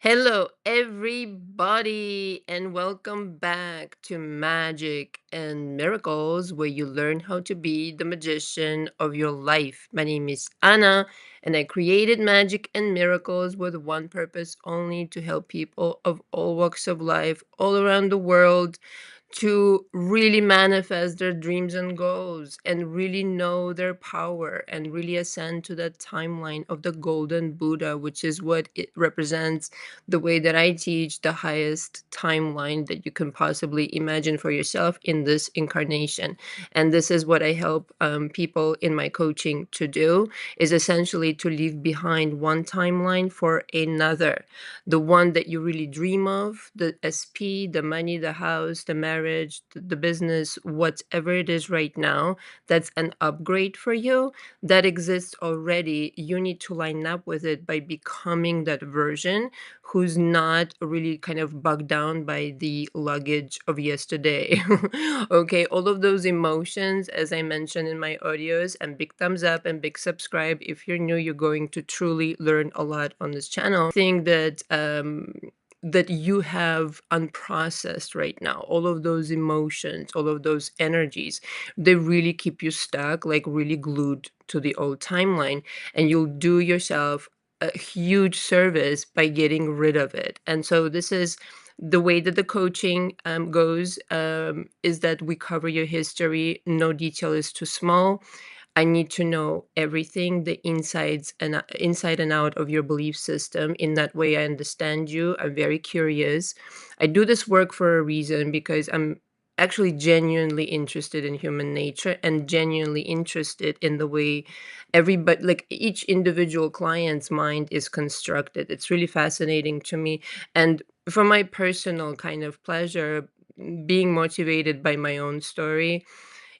Hello, everybody, and welcome back to Magic and Miracles, where you learn how to be the magician of your life. My name is Anna, and I created Magic and Miracles with one purpose only to help people of all walks of life all around the world to really manifest their dreams and goals and really know their power and really ascend to that timeline of the golden Buddha, which is what it represents. The way that I teach, the highest timeline that you can possibly imagine for yourself in this incarnation. And this is what I help people in my coaching to do, is essentially to leave behind one timeline for another, the one that you really dream of, the SP, the money, the house, the marriage, the business, whatever it is right now, that's an upgrade for you, that exists already. You need to line up with it by becoming that version who's not really kind of bogged down by the luggage of yesterday. Okay, all of those emotions, as I mentioned in my audios, and big thumbs up and big subscribe. If you're new, you're going to truly learn a lot on this channel. Thing that you have unprocessed right now, all of those emotions, all of those energies, they really keep you stuck, like really glued to the old timeline, and you'll do yourself a huge service by getting rid of it. And so this is the way that the coaching goes, is that we cover your history. No detail is too small. I need to know everything, the insides and inside and out of your belief system. In that way, I understand you. I'm very curious. I do this work for a reason because I'm actually genuinely interested in human nature and genuinely interested in the way everybody, like each individual client's mind is constructed. It's really fascinating to me. And for my personal kind of pleasure, being motivated by my own story,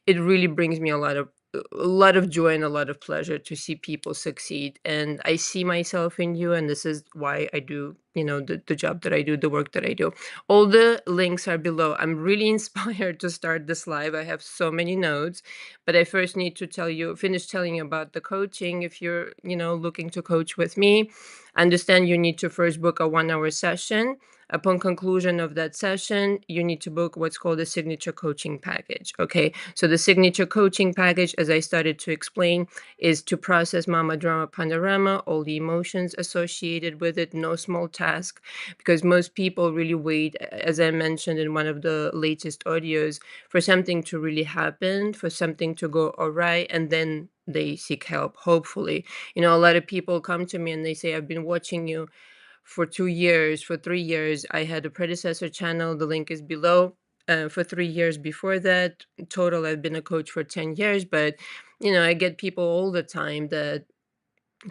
it really brings me a lot of joy and a lot of pleasure to see people succeed. And I see myself in you, and this is why I do, the job that I do, the work that I do. All the links are below. I'm really inspired to start this live. I have so many notes, but I first need to finish telling you about the coaching. If you're, looking to coach with me, understand you need to first book a 1 hour session. Upon conclusion of that session, you need to book what's called a signature coaching package. Okay. So the signature coaching package, as I started to explain, is to process mama drama panorama, all the emotions associated with it, no small task, because most people really wait, as I mentioned in one of the latest audios, for something to really happen, for something to go all right, and then they seek help, hopefully. A lot of people come to me and they say, I've been watching you for 2 years, for 3 years. I had a predecessor channel. The link is below. For 3 years before that, total, I've been a coach for 10 years. But, I get people all the time that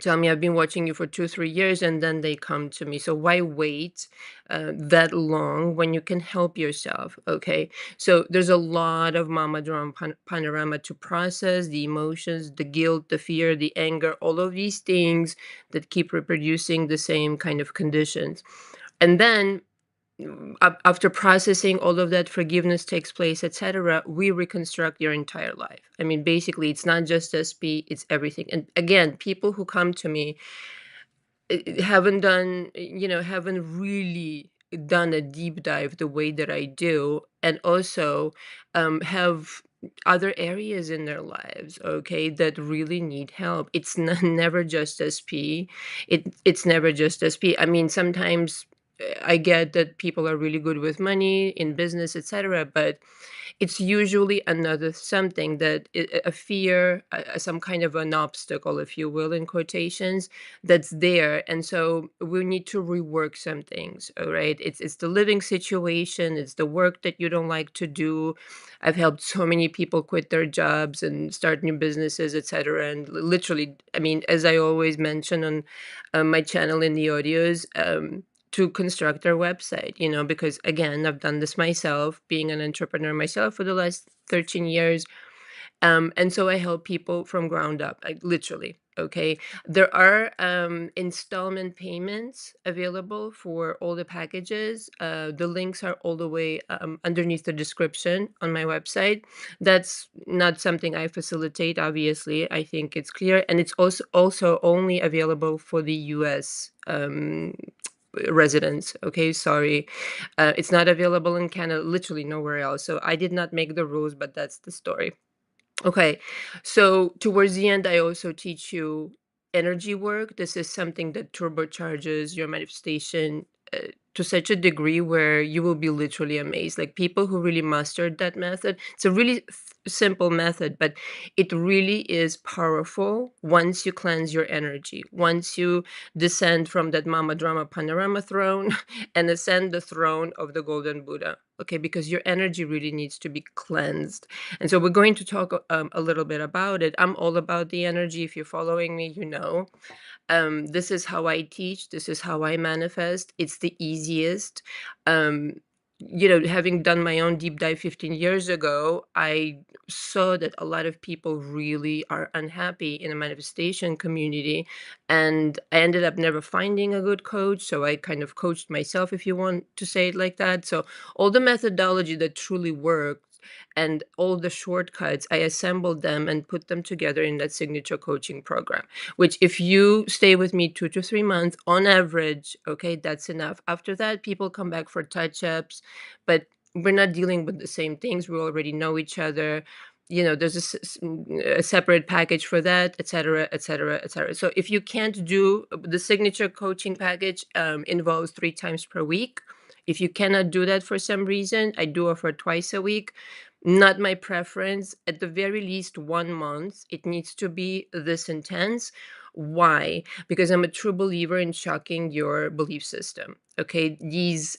tell me, I've been watching you for 2, 3 years, and then they come to me. So why wait that long when you can help yourself? Okay. So there's a lot of mama drama panorama to process, the emotions, the guilt, the fear, the anger, all of these things that keep reproducing the same kind of conditions. And then after processing all of that, forgiveness takes place, etc., we reconstruct your entire life. I mean, basically, it's not just SP, it's everything. And again, people who come to me haven't really done a deep dive the way that I do, and also have other areas in their lives, okay, that really need help. It's never just SP. It's never just SP. I mean, sometimes I get that people are really good with money in business, etc., but it's usually another something that a fear, some kind of an obstacle, if you will, in quotations, that's there. And so we need to rework some things. All right. It's the living situation, it's the work that you don't like to do. I've helped so many people quit their jobs and start new businesses, etc. And literally, I mean, as I always mention on my channel in the audios, to construct their website, because again, I've done this myself, being an entrepreneur myself for the last 13 years. And so I help people from ground up, literally. Okay. There are installment payments available for all the packages. The links are all the way underneath the description on my website. That's not something I facilitate, obviously. I think it's clear. And it's also only available for the US residents. Okay, sorry. It's not available in Canada, literally nowhere else. So I did not make the rules, but that's the story. Okay, so towards the end, I also teach you energy work. This is something that turbocharges your manifestation to such a degree where you will be literally amazed. Like people who really mastered that method, it's a really simple method, but it really is powerful once you cleanse your energy, once you descend from that mama drama panorama throne and ascend the throne of the golden Buddha. Okay, because your energy really needs to be cleansed. And so we're going to talk a little bit about it. I'm all about the energy. If you're following me, you know. This is how I teach. This is how I manifest. It's the easiest. Um, having done my own deep dive 15 years ago, I saw that a lot of people really are unhappy in the manifestation community. And I ended up never finding a good coach. So I kind of coached myself, if you want to say it like that. So all the methodology that truly worked and all the shortcuts, I assembled them and put them together in that signature coaching program, which if you stay with me 2 to 3 months on average, okay, that's enough. After that, people come back for touch-ups, but we're not dealing with the same things. We already know each other. There's a separate package for that, et cetera, et cetera, et cetera. So if you can't do the signature coaching package, involves 3 times per week. If you cannot do that for some reason, I do offer twice a week. Not my preference. At the very least, 1 month. It needs to be this intense. Why? Because I'm a true believer in shocking your belief system. Okay, these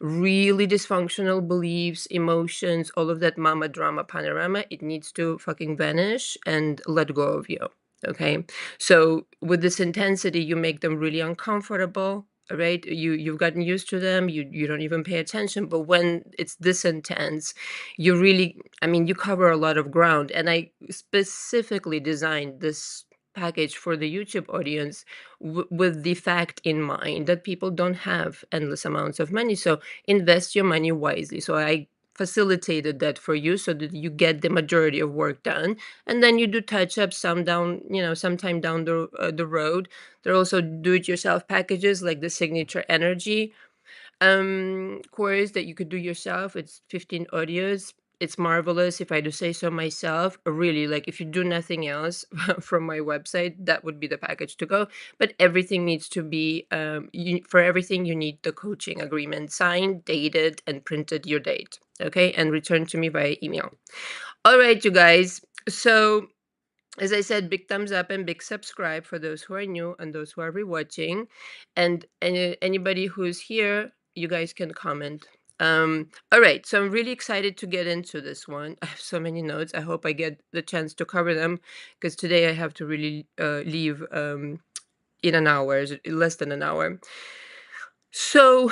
really dysfunctional beliefs, emotions, all of that mama drama panorama, it needs to fucking vanish and let go of you. Okay, so with this intensity, you make them really uncomfortable. Right, you've gotten used to them. You don't even pay attention. But when it's this intense, you really, I mean, you cover a lot of ground. And I specifically designed this package for the YouTube audience with the fact in mind that people don't have endless amounts of money. So invest your money wisely. So I facilitated that for you so that you get the majority of work done, and then you do touch ups some down, sometime down the road. There are also do it yourself packages like the signature energy course that you could do yourself. It's 15 audios. It's marvelous, if I do say so myself. Really, like if you do nothing else from my website, that would be the package to go. But everything needs to be for everything you need the coaching agreement signed, dated, and printed your date. Okay, and returned to me via email. All right, you guys. So as I said, big thumbs up and big subscribe for those who are new and those who are rewatching. And anybody who's here, you guys can comment. All right, so I'm really excited to get into this one. I have so many notes. I hope I get the chance to cover them because today I have to really leave in an hour, less than an hour. So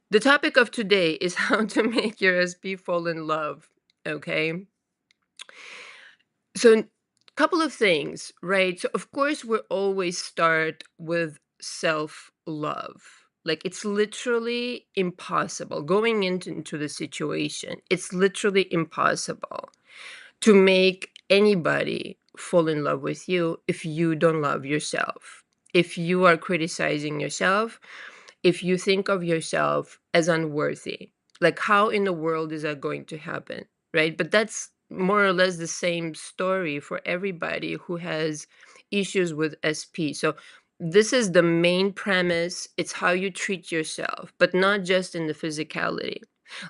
the topic of today is how to make your SP fall in love. Okay. So, couple of things, right? So, of course, we always start with self love. Like, it's literally impossible going into the situation. It's literally impossible to make anybody fall in love with you if you don't love yourself. If you are criticizing yourself, if you think of yourself as unworthy, like how in the world is that going to happen? Right? But that's more or less the same story for everybody who has issues with SP. So this is the main premise. It's how you treat yourself, but not just in the physicality.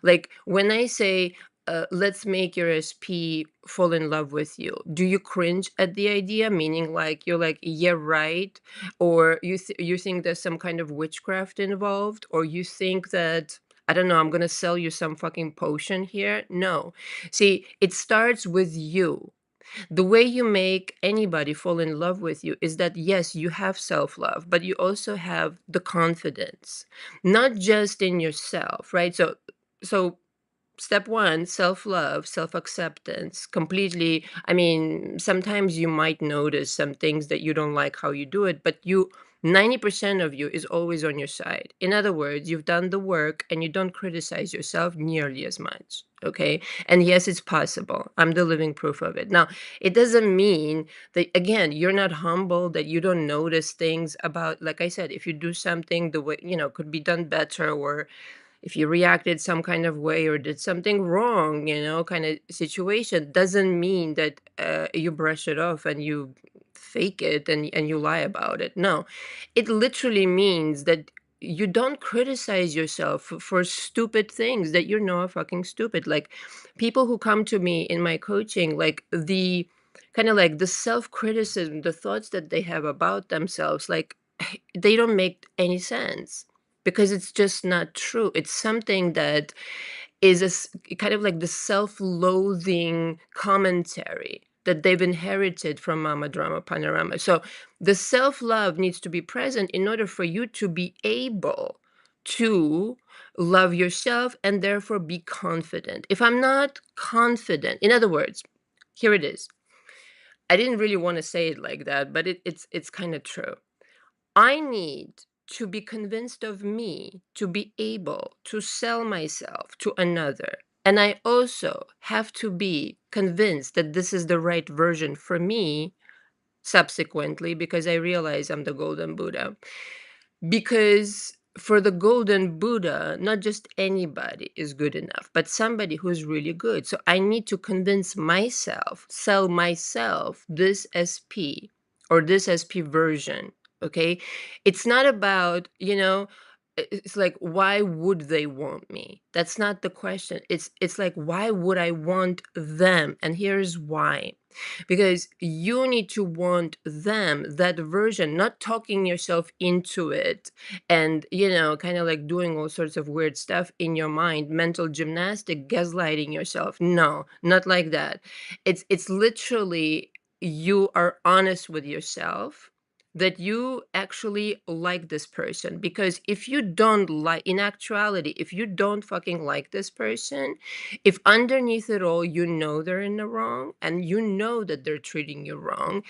Like when I say, let's make your SP fall in love with you, do you cringe at the idea? Meaning, like, you're like, yeah, right? Or you think there's some kind of witchcraft involved? Or you think that, I don't know, I'm gonna sell you some fucking potion here? No. See, it starts with you. The way you make anybody fall in love with you is that, yes, you have self-love, but you also have the confidence, not just in yourself, right? So step one, self-love, self-acceptance, completely. I mean, sometimes you might notice some things that you don't like how you do it, but you 90% of you is always on your side. In other words, you've done the work and you don't criticize yourself nearly as much. Okay. And yes, it's possible. I'm the living proof of it. Now, it doesn't mean that, again, you're not humble, that you don't notice things about, like I said, if you do something the way, could be done better, or if you reacted some kind of way or did something wrong, kind of situation, doesn't mean that you brush it off and you fake it and you lie about it. No, it literally means that you don't criticize yourself for stupid things that are fucking stupid. Like people who come to me in my coaching, like the kind of like the self-criticism, the thoughts that they have about themselves, like they don't make any sense because it's just not true. It's something that is kind of like the self-loathing commentary that they've inherited from Mama Drama Panorama. So the self-love needs to be present in order for you to be able to love yourself and therefore be confident. If I'm not confident, in other words, here it is. I didn't really want to say it like that, but it's kind of true. I need to be convinced of me to be able to sell myself to another. And I also have to be convinced that this is the right version for me subsequently, because I realize I'm the golden Buddha. Because for the golden Buddha, not just anybody is good enough, but somebody who's really good. So I need to convince myself, sell myself this SP or this SP version. Okay. It's not about, it's like, why would they want me? That's not the question. It's like, why would I want them? And here's why. Because you need to want them, that version, not talking yourself into it and, kind of like doing all sorts of weird stuff in your mind, mental gymnastic, gaslighting yourself. No, not like that. It's literally, you are honest with yourself that you actually like this person. Because if you don't like, in actuality, if you don't fucking like this person, if underneath it all, they're in the wrong and that they're treating you wrong.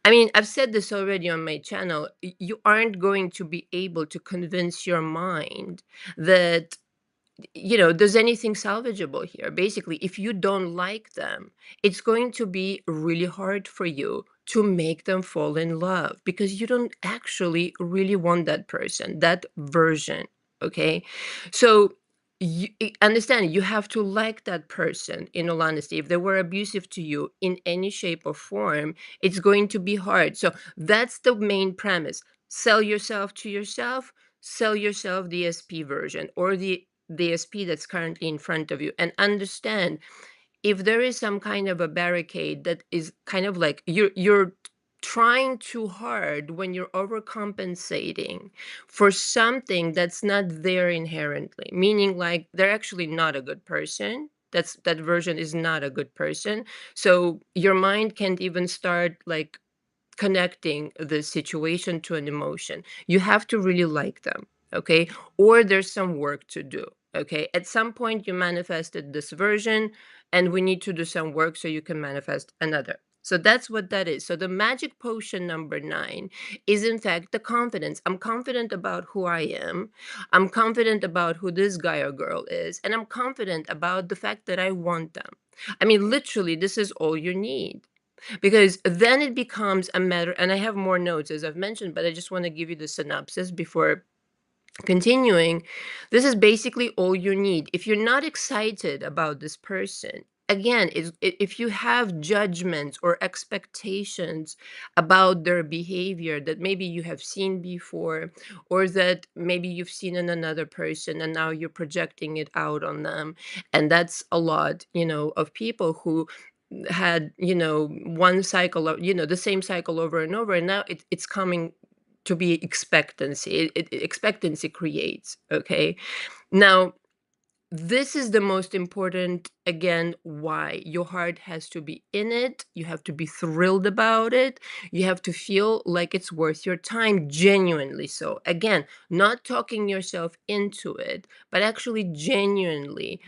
I mean, I've said this already on my channel. You aren't going to be able to convince your mind that, there's anything salvageable here. Basically, if you don't like them, it's going to be really hard for you to make them fall in love because you don't actually really want that person, that version. Okay. So understand, you have to like that person. In all honesty, if they were abusive to you in any shape or form, it's going to be hard. So that's the main premise. Sell yourself to yourself, sell yourself the SP version or the SP that's currently in front of you, and understand, if there is some kind of a barricade that is kind of like you're trying too hard when you're overcompensating for something that's not there inherently, meaning like they're actually not a good person. That version is not a good person. So your mind can't even start like connecting the situation to an emotion. You have to really like them, okay? Or there's some work to do, okay? At some point, you manifested this version, and we need to do some work so you can manifest another. So that's what that is. So the magic potion number 9 is, in fact, the confidence. I'm confident about who I am. I'm confident about who this guy or girl is. And I'm confident about the fact that I want them. I mean, literally, this is all you need, because then it becomes a matter, and I have more notes as I've mentioned, but I just want to give you the synopsis before continuing. This is basically all you need. If you're not excited about this person, again, if you have judgments or expectations about their behavior that maybe you have seen before, or that maybe you've seen in another person and now you're projecting it out on them, and that's a lot, of people who had, one cycle of, the same cycle over and over, and now it's coming to be expectancy. Expectancy creates, okay? Now, this is the most important, again, why. Your heart has to be in it. You have to be thrilled about it. You have to feel like it's worth your time, genuinely so. Again, not talking yourself into it, but actually genuinely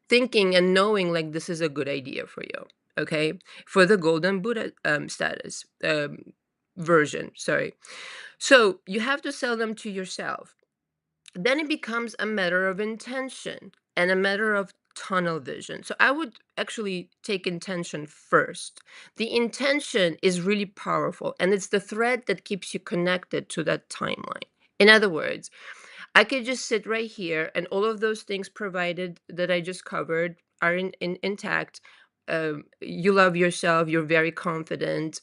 thinking and knowing like this is a good idea for you, okay? For the golden Buddha status. version, sorry. So you have to sell them to yourself. Then it becomes a matter of intention and a matter of tunnel vision. So I would actually take intention first. The intention is really powerful, and it's the thread that keeps you connected to that timeline. In other words, I could just sit right here, and all of those things provided that I just covered are intact. You love yourself, you're very confident.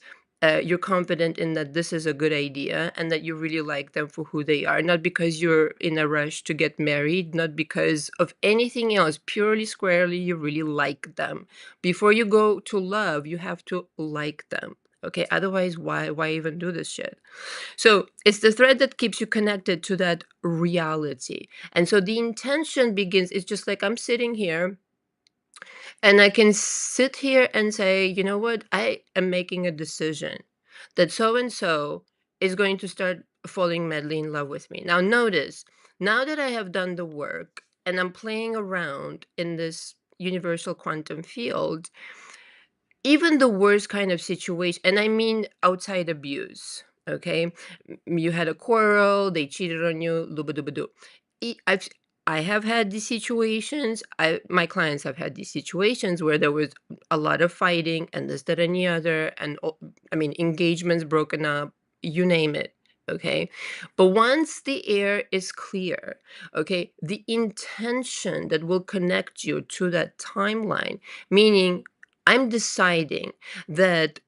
You're confident in that this is a good idea and that you really like them for who they are, not because you're in a rush to get married, not because of anything else, purely squarely, you really like them. Before you go to love, you have to like them. Okay, otherwise, why even do this shit? So it's the thread that keeps you connected to that reality. And so the intention begins, it's just like I'm sitting here and I can sit here and say, you know what? I am making a decision that so and so is going to start falling madly in love with me. Now, notice, now that I have done the work and I'm playing around in this universal quantum field, even the worst kind of situation, and I mean outside abuse, okay? You had a quarrel, they cheated on you, looba-dooba-doo. E- I've I have had these situations. My clients have had these situations where there was a lot of fighting and this, that, and the other, and I mean engagements broken up, you name it. Okay. But once the air is clear, okay, the intention that will connect you to that timeline, meaning I'm deciding that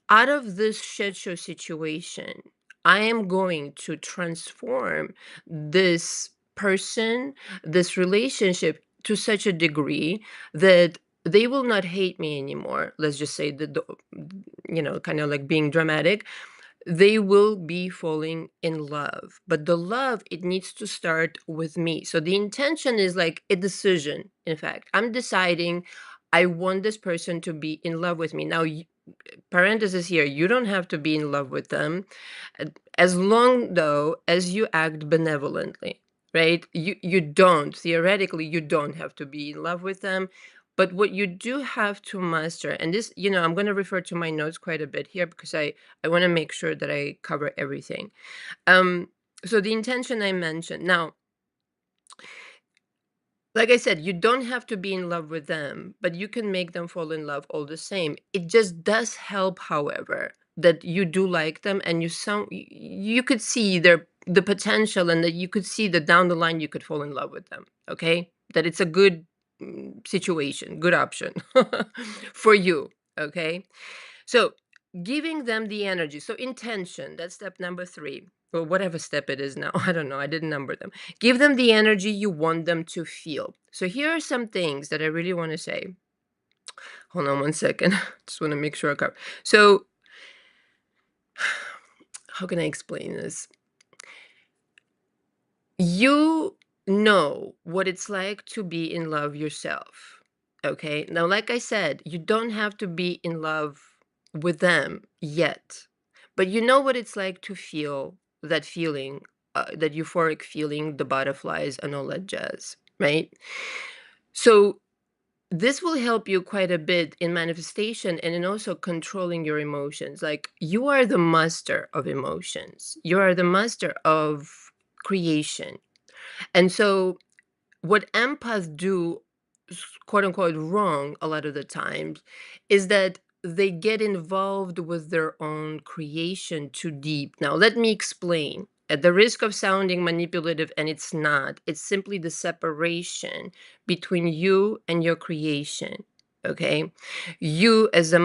out of this shit show situation, I am going to transform this person, this relationship to such a degree that they will not hate me anymore. Let's just say that, kind of like being dramatic, they will be falling in love. But the love, it needs to start with me. So the intention is like a decision. In fact, I'm deciding I want this person to be in love with me. Now, parenthesis here, you don't have to be in love with them, as long though as you act benevolently, right? You don't, theoretically, you don't have to be in love with them. But what you do have to master, and this, I'm going to refer to my notes quite a bit here because I want to make sure that I cover everything. So the intention I mentioned. Now, like I said, you don't have to be in love with them, but you can make them fall in love all the same. It just does help, however, that you do like them and you could see the potential, and that you could see that down the line you could fall in love with them. Okay? That it's a good situation, good option for you. Okay? So giving them the energy. So intention, that's step number 3. Or whatever step it is now. I don't know. I didn't number them. Give them the energy you want them to feel. So here are some things that I really want to say. Hold on one second. Just want to make sure I cover. So how can I explain this? You know what it's like to be in love yourself. Okay. Now, like I said, you don't have to be in love with them yet, but you know what it's like to feel that feeling, that euphoric feeling, the butterflies and all that jazz, right? So, this will help you quite a bit in manifestation and in also controlling your emotions. Like, you are the master of emotions, you are the master of creation. And so what empaths do, quote unquote, wrong a lot of the times is that they get involved with their own creation too deep. Now, let me explain. At the risk of sounding manipulative, and it's not, it's simply the separation between you and your creation. Okay, you as the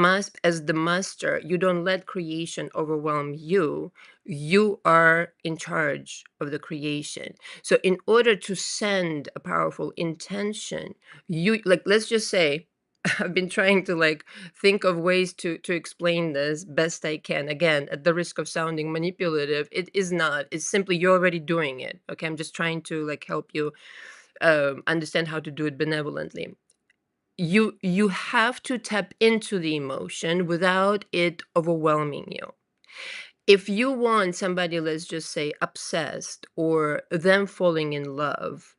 master, you don't let creation overwhelm you. You are in charge of the creation. So in order to send a powerful intention, you, like, let's just say, I've been trying to like think of ways to explain this best I can. Again, at the risk of sounding manipulative, it is not. It's simply you're already doing it. Okay, I'm just trying to like help you understand how to do it benevolently. You have to tap into the emotion without it overwhelming you. If you want somebody, let's just say, obsessed or them falling in love,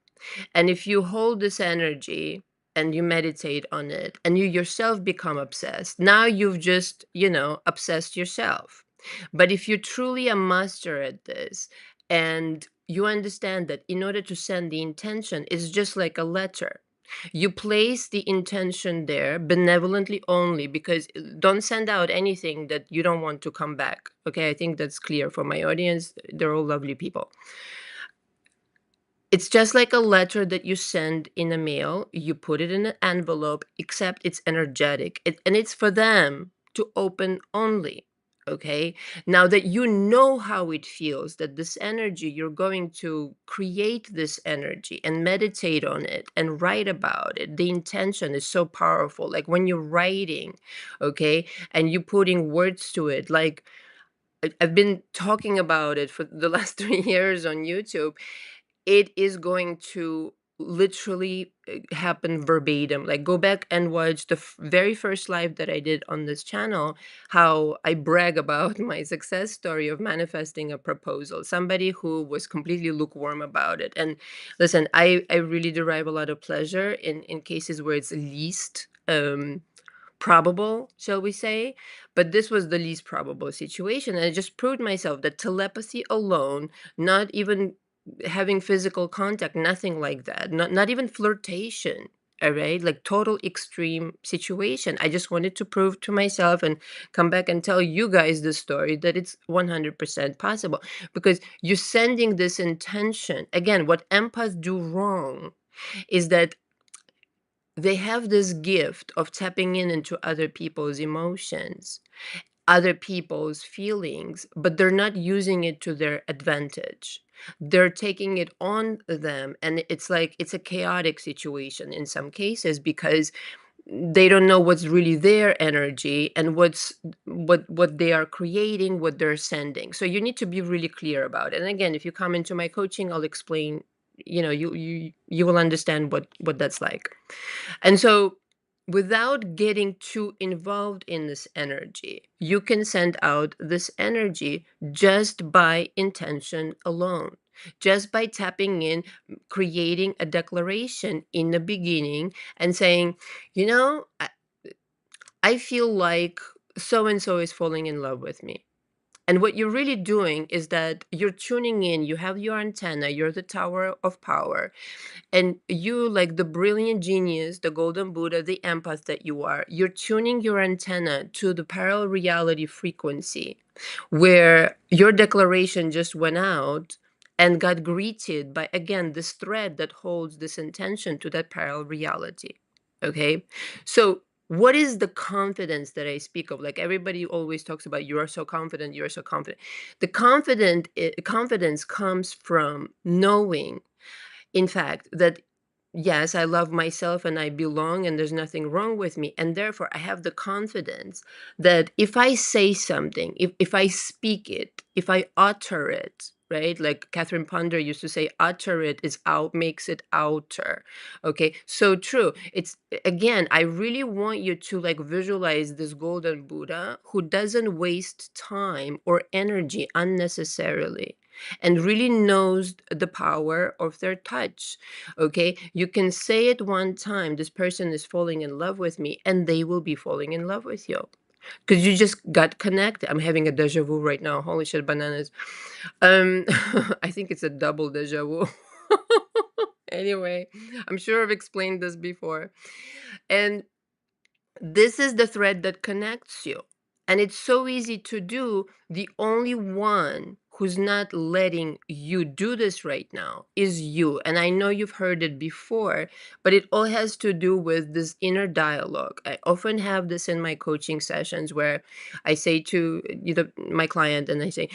and if you hold this energy and you meditate on it and you yourself become obsessed, now you've just, obsessed yourself. But if you're truly a master at this, and you understand that in order to send the intention, it's just like a letter. You place the intention there benevolently only, because don't send out anything that you don't want to come back. Okay, I think that's clear for my audience. They're all lovely people. It's just like a letter that you send in a mail. You put it in an envelope, except it's energetic. And it's for them to open only. Okay. Now that you know how it feels, that this energy, you're going to create this energy and meditate on it and write about it. The intention is so powerful. Like when you're writing, okay, and you putting words to it, like I've been talking about it for the last 3 years on YouTube. It is going to literally happen verbatim. Like, go back and watch the very first live that I did on this channel, how I brag about my success story of manifesting a proposal, somebody who was completely lukewarm about it. And listen, I really derive a lot of pleasure in cases where it's least probable, shall we say. But this was the least probable situation, and I just proved myself that telepathy alone, not even having physical contact, nothing like that, not even flirtation, all right, like total extreme situation. I just wanted to prove to myself and come back and tell you guys the story that it's 100% possible, because you're sending this intention. Again, what empaths do wrong is that they have this gift of tapping into other people's emotions, other people's feelings, but they're not using it to their advantage. They're taking it on them, and it's like it's a chaotic situation in some cases, because they don't know what's really their energy and what they are creating, what they're sending. So you need to be really clear about it. And again, if you come into my coaching, I'll explain. You will understand what that's like. And so, without getting too involved in this energy, you can send out this energy just by intention alone, just by tapping in, creating a declaration in the beginning and saying, you know, I feel like so and so is falling in love with me. And what you're really doing is that you're tuning in, you have your antenna, you're the tower of power, and you, like the brilliant genius, the golden Buddha, the empath that you are, you're tuning your antenna to the parallel reality frequency, where your declaration just went out and got greeted by, again, this thread that holds this intention to that parallel reality. Okay. So what is the confidence that I speak of? Like, everybody always talks about, you are so confident, you are so confident. The confidence comes from knowing, in fact, that yes, I love myself and I belong and there's nothing wrong with me. And therefore, I have the confidence that if I say something, if I speak it, if I utter it, right? Like Catherine Ponder used to say, utter it is out, makes it outer. Okay. So true. It's, again, I really want you to like visualize this golden Buddha who doesn't waste time or energy unnecessarily and really knows the power of their touch. Okay, you can say it one time, this person is falling in love with me, and they will be falling in love with you because you just got connected. I'm having a deja vu right now. Holy shit, bananas. um I think it's a double deja vu. Anyway, I'm sure I've explained this before. And this is the thread that connects you. And it's so easy to do. The only one who's not letting you do this right now is you. And I know you've heard it before, but it all has to do with this inner dialogue. I often have this in my coaching sessions where I say to my client, and I say,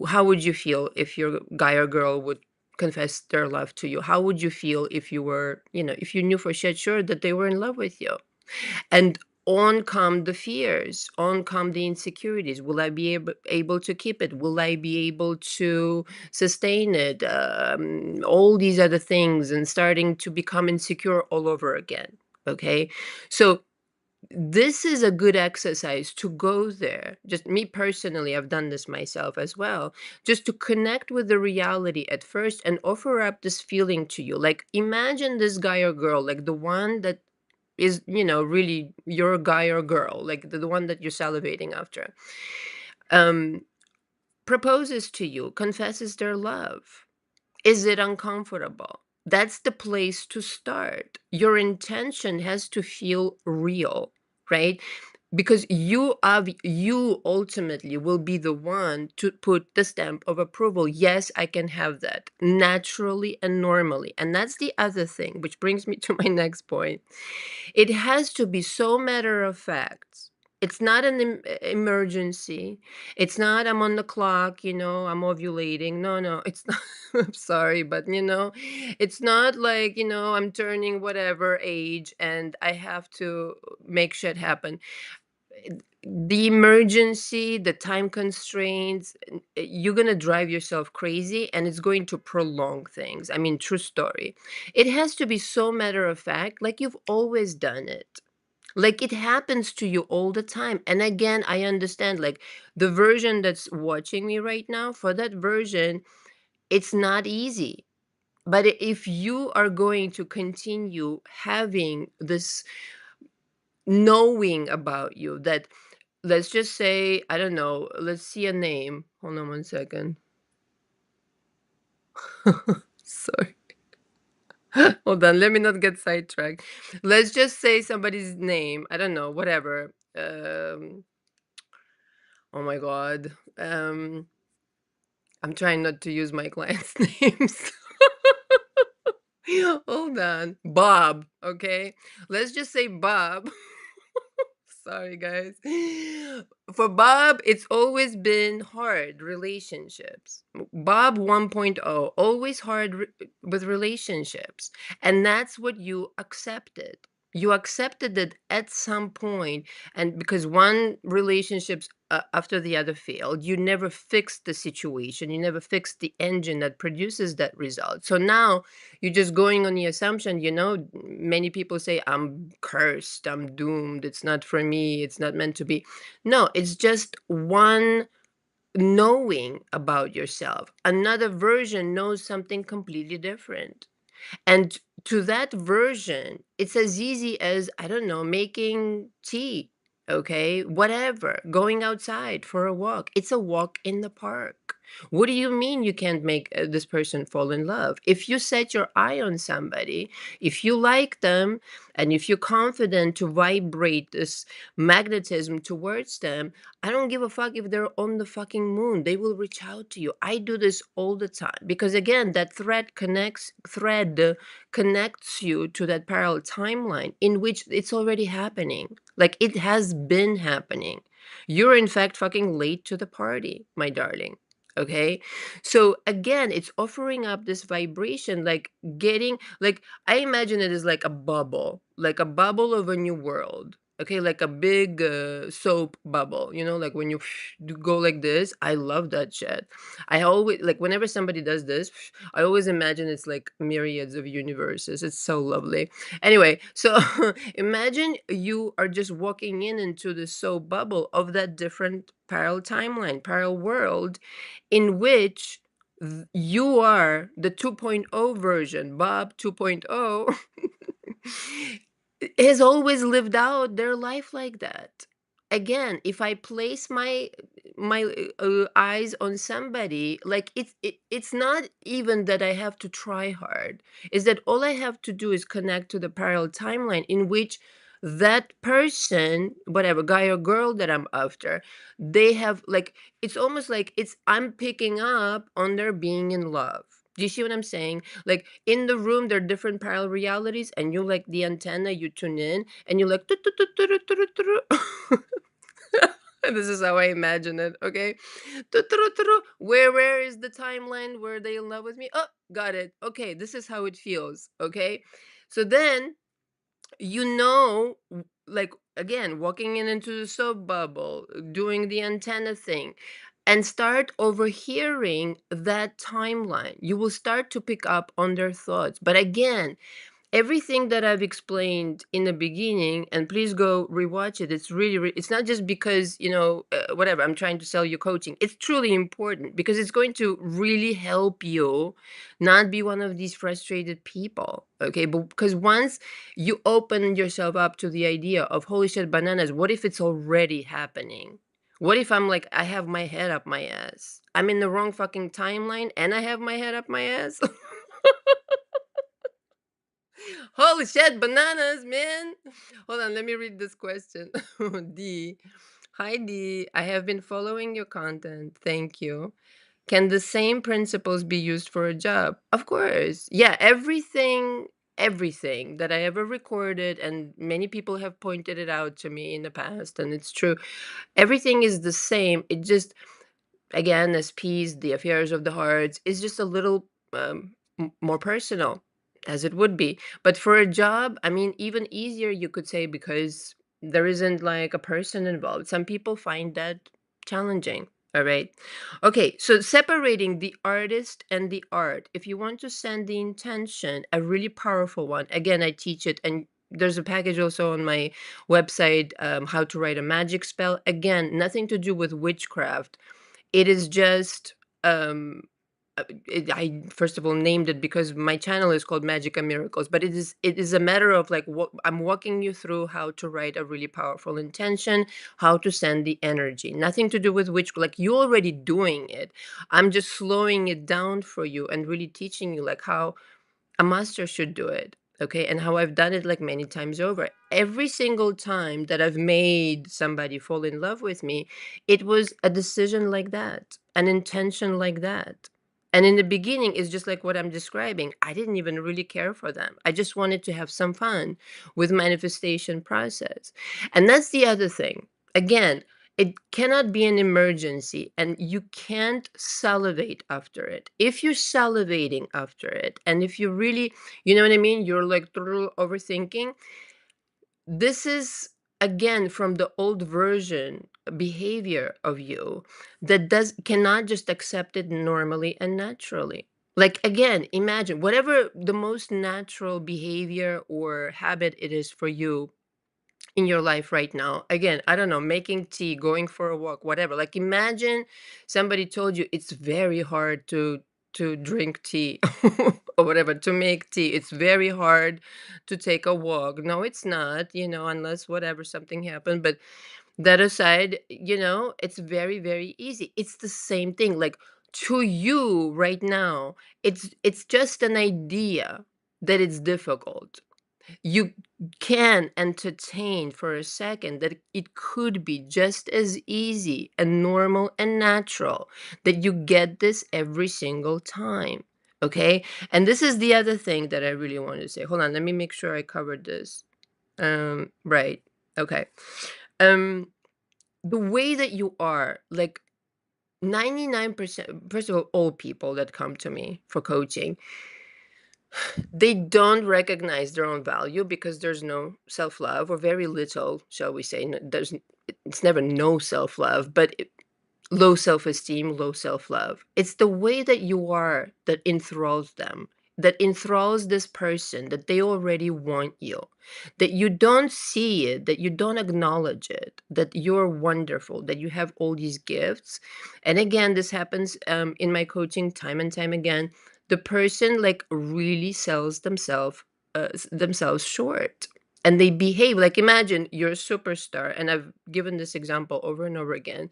how would you feel if your guy or girl would confess their love to you? How would you feel if you were, if you knew for sure that they were in love with you? And on come the fears, on come the insecurities. Will I be able to keep it? Will I be able to sustain it? All these other things, and starting to become insecure all over again. Okay. So this is a good exercise to go there. Just me personally, I've done this myself as well, just to connect with the reality at first and offer up this feeling to you. Like, imagine this guy or girl, like the one that is, really your guy or girl, like the one that you're salivating after. um, proposes to you, confesses their love. Is it uncomfortable? That's the place to start. Your intention has to feel real, right? Because you ultimately will be the one to put the stamp of approval. Yes, I can have that naturally and normally. And that's the other thing, which brings me to my next point. It has to be so matter of fact. It's not an emergency. It's not I'm on the clock, I'm ovulating. No, no, it's not. I'm sorry, but it's not like, I'm turning whatever age and I have to make shit happen. The emergency, the time constraints, you're going to drive yourself crazy and it's going to prolong things. I mean, true story. It has to be so matter of fact, like you've always done it. Like it happens to you all the time. And again, I understand like the version that's watching me right now, for that version, it's not easy. But if you are going to continue having this knowing about you that, let's just say, I don't know, let's see a name. Hold on one second. Sorry. Hold on, let me not get sidetracked. Let's just say somebody's name. I don't know, whatever. Oh my God. I'm trying not to use my clients' names. Hold on. Bob, okay? Let's just say Bob. Sorry, guys. For Bob, it's always been hard relationships. Bob 1.0, always hard with relationships. And that's what you accepted. You accepted that at some point, and because one relationships after the other failed, you never fixed the situation. You never fixed the engine that produces that result. So now you're just going on the assumption, many people say, I'm cursed, I'm doomed, it's not for me, it's not meant to be. No, it's just one knowing about yourself. Another version knows something completely different. And to that version, it's as easy as, I don't know, making tea, okay? Whatever, going outside for a walk. It's a walk in the park. What do you mean you can't make this person fall in love? If you set your eye on somebody, if you like them, and if you're confident to vibrate this magnetism towards them, I don't give a fuck if they're on the fucking moon. They will reach out to you. I do this all the time because again, that thread connects you to that parallel timeline in which it's already happening. Like it has been happening. You're in fact fucking late to the party, my darling. Okay. So again, it's offering up this vibration, like getting, like, I imagine it as like a bubble of a new world. Okay, like a big soap bubble, like when you go like this. I love that shit. I always like whenever somebody does this, I always imagine it's like myriads of universes. It's so lovely. Anyway, so imagine you are just walking into the soap bubble of that different parallel timeline, parallel world, in which you are the 2.0 version, Bob 2.0, has always lived out their life like that. Again, if I place my eyes on somebody, like it's not even that I have to try hard. Is that all I have to do is connect to the parallel timeline in which that person, whatever guy or girl that I'm after, they have like, it's almost like it's I'm picking up on their being in love. Do you see what I'm saying? Like in the room, there are different parallel realities, and you like the antenna, you tune in, and you're like, this is how I imagine it, okay? Where is the timeline where they in love with me? Oh, got it. Okay, this is how it feels, okay? So then like again, walking into the soap bubble, doing the antenna thing, and start overhearing that timeline. You will start to pick up on their thoughts. But again, everything that I've explained in the beginning, and please go rewatch it. It's really, it's not just because, whatever, I'm trying to sell you coaching. It's truly important because it's going to really help you not be one of these frustrated people. Okay. But because once you open yourself up to the idea of, holy shit, bananas, what if it's already happening? What if I'm like, I have my head up my ass? I'm in the wrong fucking timeline and I have my head up my ass? Holy shit, bananas, man. Hold on, let me read this question. D. Hi, D. I have been following your content. Thank you. Can the same principles be used for a job? Of course. Yeah, everything that I ever recorded, and many people have pointed it out to me in the past, and it's true. Everything is the same. It just, again, as peace, the affairs of the hearts, is just a little more personal, as it would be. But for a job, I mean, even easier, you could say, because there isn't like a person involved. Some people find that challenging. All right. Okay. So separating the artist and the art, if you want to send the intention, a really powerful one, again, I teach it. And there's a package also on my website, how to write a magic spell. Again, nothing to do with witchcraft. It is just, I first of all named it because my channel is called Magic and Miracles, but it is a matter of like what I'm walking you through how to write a really powerful intention, how to send the energy. Nothing to do with which, like, you're already doing it. I'm just slowing it down for you and really teaching you like how a master should do it. Okay. And how I've done it like many times over. Every single time that I've made somebody fall in love with me, it was a decision like that, an intention like that. And in the beginning, it's just like what I'm describing. I didn't even really care for them. I just wanted to have some fun with manifestation process. And that's the other thing. Again, it cannot be an emergency, and you can't salivate after it. If you're salivating after it, and if you really, you know what I mean, you're like overthinking, this is again from the old version behavior of you that does cannot just accept it normally and naturally. Like, again, imagine whatever the most natural behavior or habit it is for you in your life right now. Again, I don't know, making tea, going for a walk, whatever. Like, imagine somebody told you it's very hard to drink tea or whatever, to make tea. It's very hard to take a walk. No, it's not, unless whatever something happened. But that aside, it's very, very easy. It's the same thing. Like, to you right now, it's just an idea that it's difficult. You can entertain for a second that it could be just as easy and normal and natural, that you get this every single time. Okay. And this is the other thing that I really want to say. Hold on, let me make sure I covered this. Right. Okay. Um, the way that you are, like, 99%, first of all people that come to me for coaching, they don't recognize their own value because there's no self-love, or very little, shall we say. It's never no self-love, but low self-esteem, low self-love. It's the way that you are that enthralls them, that enthralls this person, that they already want you, that you don't see it, that you don't acknowledge it, that you're wonderful, that you have all these gifts. And again, this happens in my coaching time and time again. The person like really sells themselves short, and they behave like, imagine you're a superstar, and I've given this example over and over again.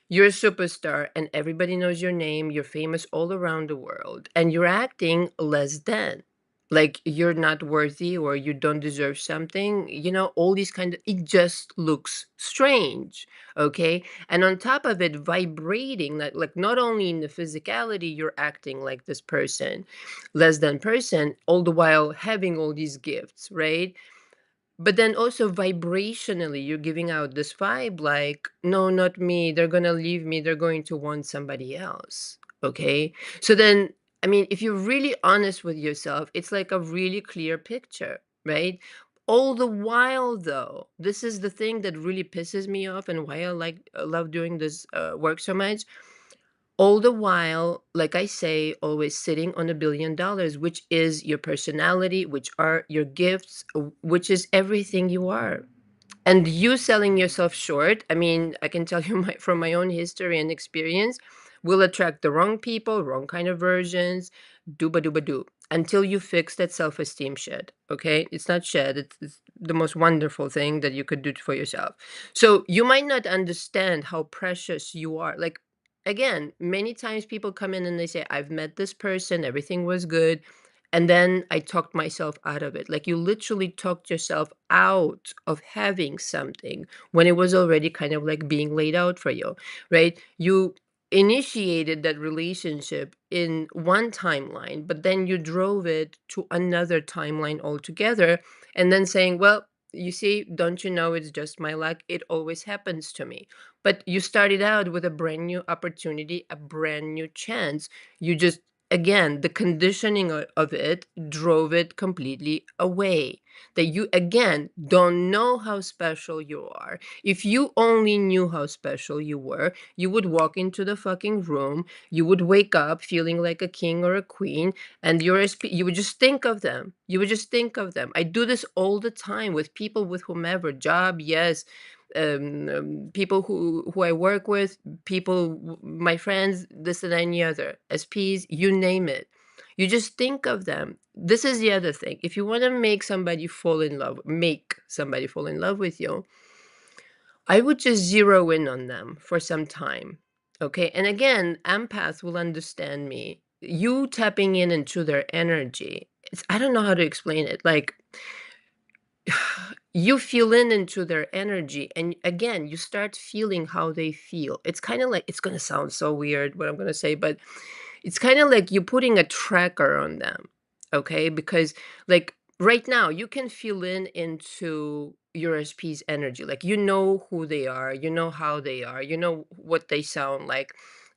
You're a superstar and everybody knows your name. You're famous all around the world and you're acting less than. Like, you're not worthy or you don't deserve something, all these kind of, it just looks strange. Okay. And on top of it, vibrating that, like, not only in the physicality, you're acting like this person, less than person, all the while having all these gifts, right? But then also vibrationally, you're giving out this vibe like, no, not me. They're going to leave me. They're going to want somebody else. Okay. So then, I mean, if you're really honest with yourself, it's like a really clear picture, right? All the while, though, this is the thing that really pisses me off and why love doing this work so much. All the while, like I say, always sitting on $1 billion, which is your personality, which are your gifts, which is everything you are. And you selling yourself short, I mean, I can tell you from my own history and experience, We'll attract the wrong people, wrong kind of versions, dooba dooba doo, until you fix that self-esteem shed. Okay, it's not shed, it's the most wonderful thing that you could do for yourself. So you might not understand how precious you are. Like, again, many times people come in and they say, I've met this person, everything was good, and then I talked myself out of it. Like, you literally talked yourself out of having something when it was already kind of like being laid out for you, right? You initiated that relationship in one timeline, but then you drove it to another timeline altogether, and then saying, well, you see, don't you know it's just my luck? It always happens to me. But you started out with a brand new opportunity, a brand new chance. You just, again, the conditioning of it drove it completely away. That you, again, don't know how special you are. If you only knew how special you were, you would walk into the fucking room, you would wake up feeling like a king or a queen, and you would just think of them. You would just think of them. I do this all the time with people, with whomever, job, yes, people who I work with, people, my friends, this and any other, SPs, you name it. You just think of them. This is the other thing. If you want to make somebody fall in love with you, I would just zero in on them for some time. Okay. And again, empaths will understand me. You tapping in into their energy. I don't know how to explain it. Like, you feel into their energy, and again, you start feeling how they feel. It's kind of like, it's going to sound so weird what I'm going to say, but it's kind of like you're putting a tracker on them. Okay, because like right now you can feel into your SP's energy. Like, you know who they are, you know how they are, you know what they sound like,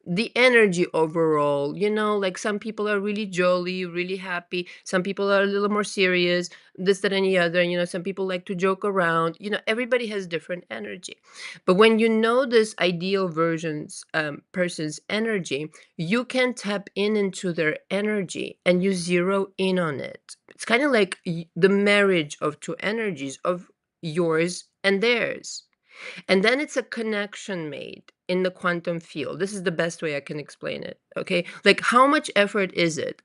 the energy overall. Like, some people are really jolly, really happy, some people are a little more serious, this, that, any other. Some people like to joke around. Everybody has different energy. But when you know this ideal version's person's energy, you can tap into their energy and you zero in on it. It's kind of like the marriage of two energies, of yours and theirs. And then it's a connection made in the quantum field. This is the best way I can explain it. Okay. Like, how much effort is it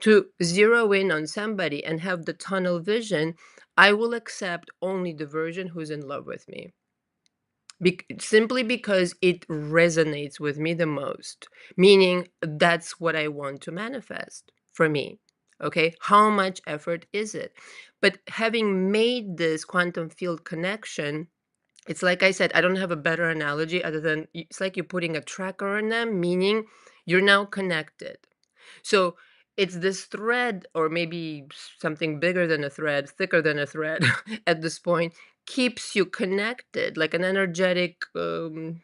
to zero in on somebody and have the tunnel vision? I will accept only the version who's in love with me. Simply because it resonates with me the most, meaning that's what I want to manifest for me. Okay. How much effort is it? But having made this quantum field connection, it's like I said, I don't have a better analogy other than it's like you're putting a tracker on them, meaning you're now connected. So it's this thread, or maybe something bigger than a thread, thicker than a thread at this point, keeps you connected, like an energetic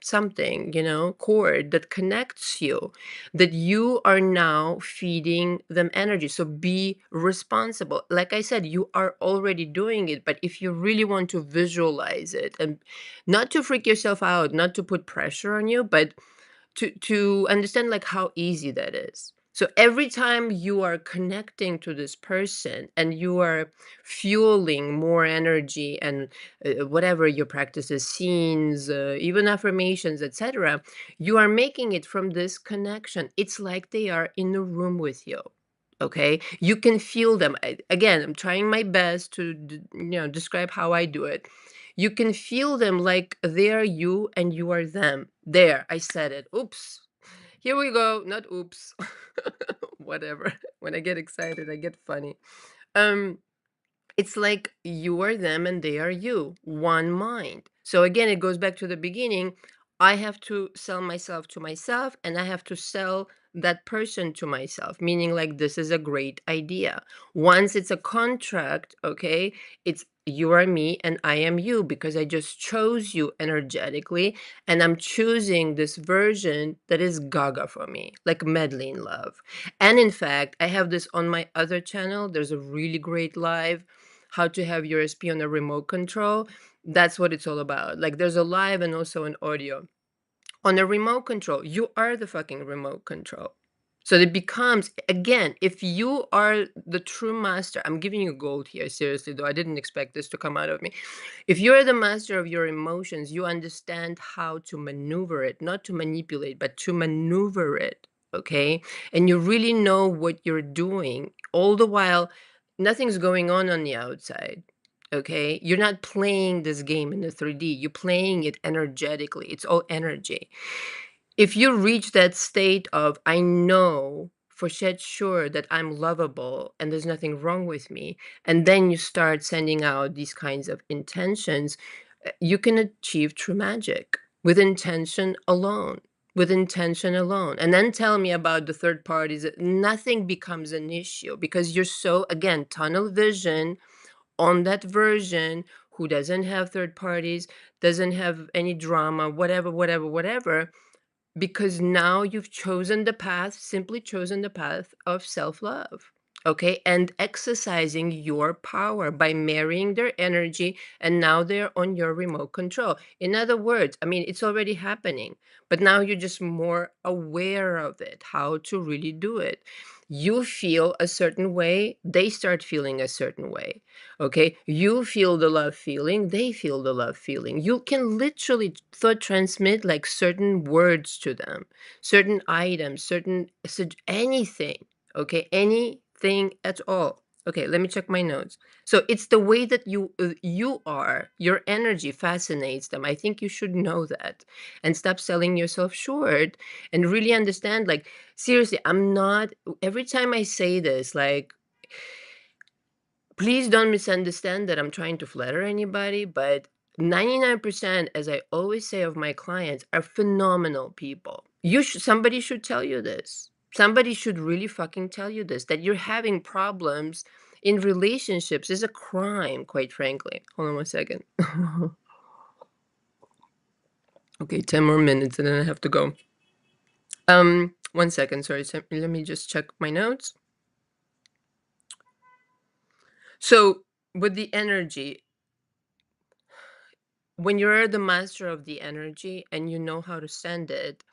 something, cord that connects you, that you are now feeding them energy. So be responsible. Like I said, you are already doing it, but if you really want to visualize it, and not to freak yourself out, not to put pressure on you, but to understand like how easy that is. So every time you are connecting to this person and you are fueling more energy and whatever your practices, scenes, even affirmations, etc., you are making it from this connection. It's like they are in the room with you. Okay, you can feel them. Again, I'm trying my best to describe how I do it. You can feel them like they are you and you are them. There, I said it. Oops. Here we go. Not oops. Whatever. When I get excited, I get funny. Um, it's like you are them and they are you, one mind. So again, it goes back to the beginning. I have to sell myself to myself, and I have to sell that person to myself, meaning like this is a great idea. Once it's a contract, okay, it's you are me and I am you, because I just chose you energetically, and I'm choosing this version that is gaga for me, like medley in love. And in fact, I have this on my other channel. There's a really great live, how to have your SP on a remote control. That's what it's all about. Like, there's a live and also an audio. On a remote control, you are the fucking remote control. So it becomes, again, if you are the true master, I'm giving you gold here, seriously, though I didn't expect this to come out of me. If you're the master of your emotions, you understand how to maneuver it, not to manipulate, but to maneuver it. Okay. And you really know what you're doing, all the while nothing's going on the outside. Okay. You're not playing this game in the 3D, you're playing it energetically. It's all energy. If you reach that state of, I know for shit sure that I'm lovable and there's nothing wrong with me, and then you start sending out these kinds of intentions, you can achieve true magic with intention alone. With intention alone. And then tell me about the third parties. Nothing becomes an issue because you're so, again, tunnel vision on that version who doesn't have third parties, doesn't have any drama, whatever, whatever, whatever, because now you've chosen the path, simply chosen the path of self-love. Okay, and exercising your power by marrying their energy, and now they're on your remote control. In other words, I mean, it's already happening, but now you're just more aware of it, how to really do it. You feel a certain way, they start feeling a certain way. Okay, you feel the love feeling, they feel the love feeling. You can literally thought transmit like certain words to them, certain items, certain anything. Okay, anything at all. Okay, let me check my notes. So it's the way that you are, your energy fascinates them. I think you should know that and stop selling yourself short and really understand, like, seriously, I'm not, every time I say this, like, please don't misunderstand that I'm trying to flatter anybody, but 99%, as I always say of my clients, are phenomenal people. Somebody should tell you this. Somebody should really fucking tell you this, that you're having problems in relationships is a crime, quite frankly. Hold on one second. Okay, 10 more minutes and then I have to go. One second, sorry. Let me just check my notes. So with the energy, when you're the master of the energy and you know how to send it,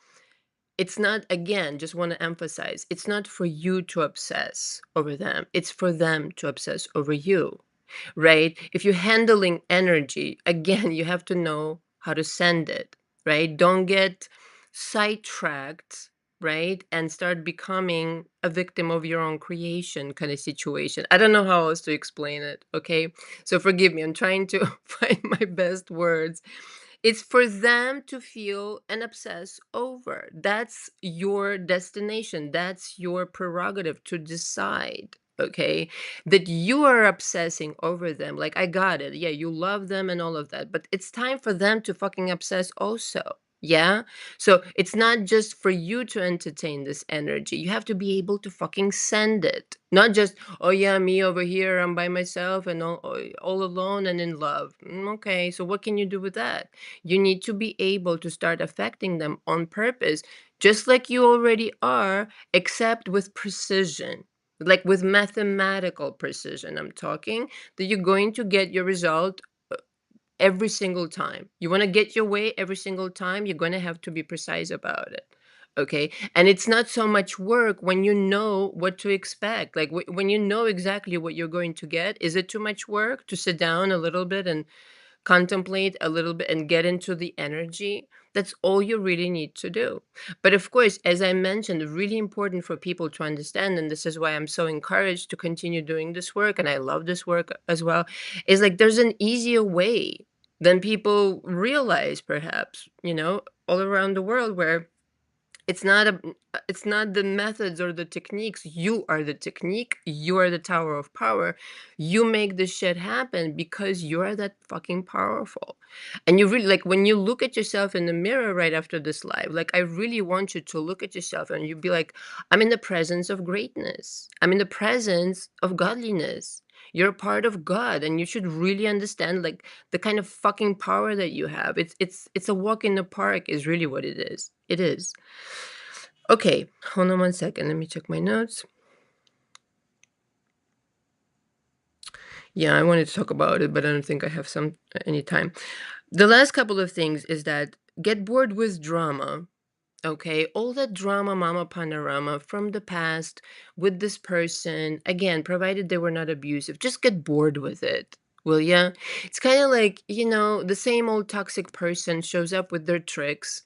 it's not, again, just want to emphasize, it's not for you to obsess over them. It's for them to obsess over you, right? If you're handling energy, again, you have to know how to send it, right? Don't get sidetracked, right? And start becoming a victim of your own creation kind of situation. I don't know how else to explain it, okay? So forgive me, I'm trying to find my best words. It's for them to feel and obsess over. That's your destination. That's your prerogative to decide, okay? That you are obsessing over them. Like, I got it. Yeah, you love them and all of that. But it's time for them to fucking obsess also. Yeah. So it's not just for you to entertain this energy. You have to be able to fucking send it. Not just, oh yeah, me over here, I'm by myself and all alone and in love. Okay. So what can you do with that? You need to be able to start affecting them on purpose, just like you already are, except with precision, like with mathematical precision. I'm talking that you're going to get your result every single time. You want to get your way every single time, you're going to have to be precise about it. Okay. And it's not so much work when you know what to expect. Like when you know exactly what you're going to get, is it too much work to sit down a little bit and contemplate a little bit and get into the energy? That's all you really need to do. But of course, as I mentioned, really important for people to understand, and this is why I'm so encouraged to continue doing this work, and I love this work as well, is like there's an easier way than people realize, perhaps, all around the world, where it's not the methods or the techniques. You are the technique. You are the tower of power. You make this shit happen because you are that fucking powerful. And you really, like, when you look at yourself in the mirror right after this live, like, I really want you to look at yourself and you be like, I'm in the presence of greatness. I'm in the presence of godliness. You're a part of God, and you should really understand, like, the kind of fucking power that you have. It's a walk in the park is really what it is. It is. Okay, hold on one second. Let me check my notes. Yeah, I wanted to talk about it, but I don't think I have any time. The last couple of things is that get bored with drama. Okay, all that drama mama panorama from the past with this person, again, provided they were not abusive, just get bored with it, will ya? It's kind of like, the same old toxic person shows up with their tricks.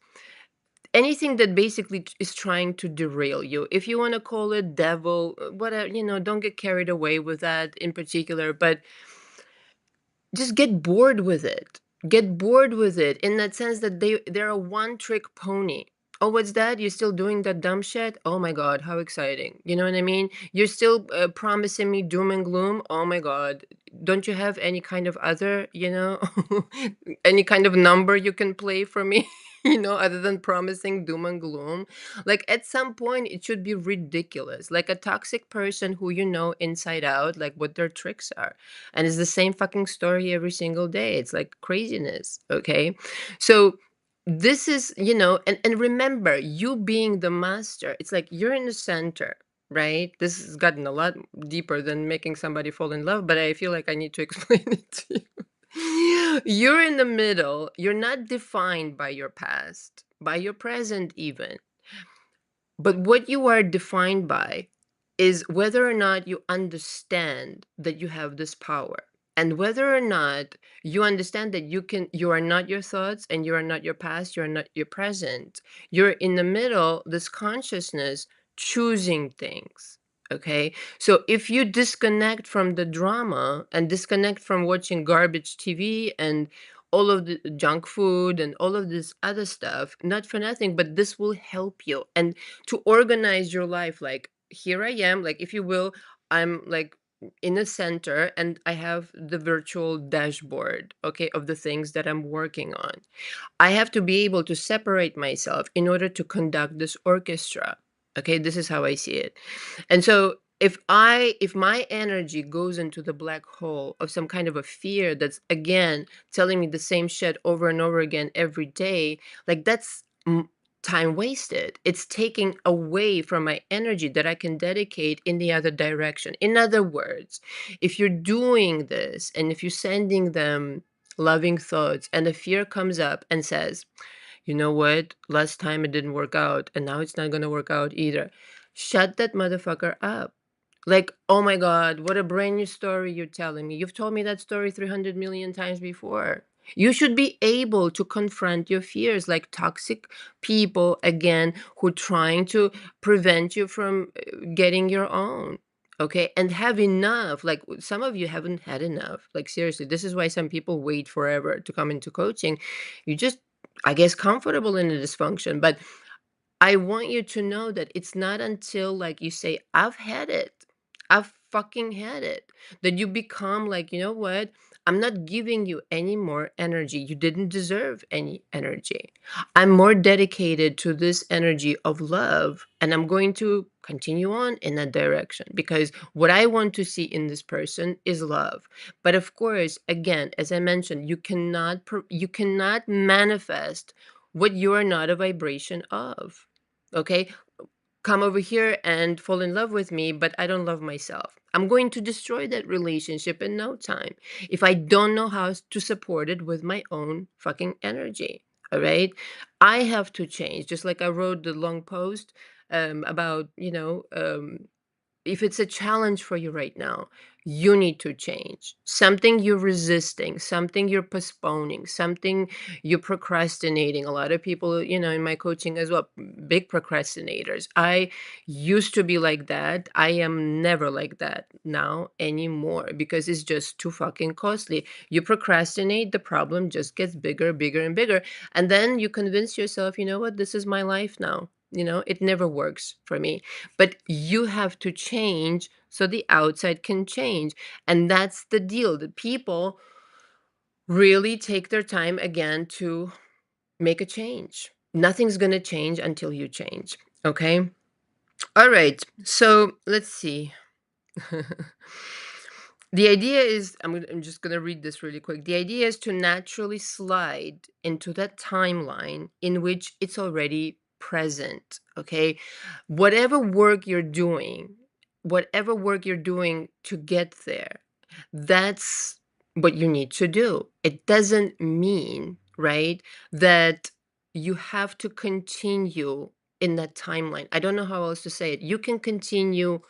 Anything that basically is trying to derail you, if you want to call it devil, whatever, don't get carried away with that in particular, but just get bored with it. Get bored with it in that sense that they're a one trick pony. Oh, what's that? You're still doing that dumb shit? Oh my god, how exciting. You know what I mean? You're still promising me doom and gloom? Oh my god. Don't you have any kind of other, any kind of number you can play for me? Other than promising doom and gloom. Like at some point, it should be ridiculous. Like a toxic person who you know inside out, like what their tricks are, and it's the same fucking story every single day. It's like craziness. Okay, so this is, and remember, you being the master, it's like you're in the center, right? This has gotten a lot deeper than making somebody fall in love, but I feel like I need to explain it to you. You're in the middle. You're not defined by your past, by your present even, but what you are defined by is whether or not you understand that you have this power, and whether or not you understand that you are not your thoughts, and you are not your past, you are not your present. You're in the middle, this consciousness choosing things. Okay? So if you disconnect from the drama and disconnect from watching garbage TV and all of the junk food and all of this other stuff, not for nothing, but this will help you. And to organize your life, like here I am, like if you will, I'm like in the center, and I have the virtual dashboard, okay, of the things that I'm working on. I have to be able to separate myself in order to conduct this orchestra. Okay, this is how I see it. And so if my energy goes into the black hole of some kind of a fear that's again telling me the same shit over and over again every day, like that's time wasted. It's taking away from my energy that I can dedicate in the other direction. In other words, if you're doing this and if you're sending them loving thoughts and the fear comes up and says, you know what? Last time it didn't work out, and now it's not gonna work out either. Shut that motherfucker up. Like, oh my God, what a brand new story you're telling me. You've told me that story 300 million times before. You should be able to confront your fears, like toxic people, again, who trying to prevent you from getting your own. Okay. And have enough. Like some of you haven't had enough. Like, seriously, this is why some people wait forever to come into coaching. You just, I guess, comfortable in the dysfunction. But I want you to know that it's not until like you say, I've had it. I've fucking had it. That you become like, you know what? I'm not giving you any more energy. You didn't deserve any energy. I'm more dedicated to this energy of love. And I'm going to continue on in that direction because what I want to see in this person is love. But of course, again, as I mentioned, you cannot manifest what you are not a vibration of. Okay, come over here and fall in love with me, but I don't love myself. I'm going to destroy that relationship in no time if I don't know how to support it with my own fucking energy. All right, I have to change. Just like I wrote the long post about, if it's a challenge for you right now, you need to change. Something you're resisting, something you're postponing, something you're procrastinating. A lot of people, in my coaching as well, big procrastinators. I used to be like that. I am never like that now anymore because it's just too fucking costly. You procrastinate, the problem just gets bigger, bigger, and bigger. And then you convince yourself, you know what, this is my life now. It never works for me. But you have to change so the outside can change. And that's the deal. The people really take their time again to make a change. Nothing's going to change until you change. Okay. All right. So let's see. The idea is, I'm just going to read this really quick. The idea is to naturally slide into that timeline in which it's already present. Okay. Whatever work you're doing to get there, that's what you need to do. It doesn't mean, right, that you have to continue in that timeline. I don't know how else to say it. You can continue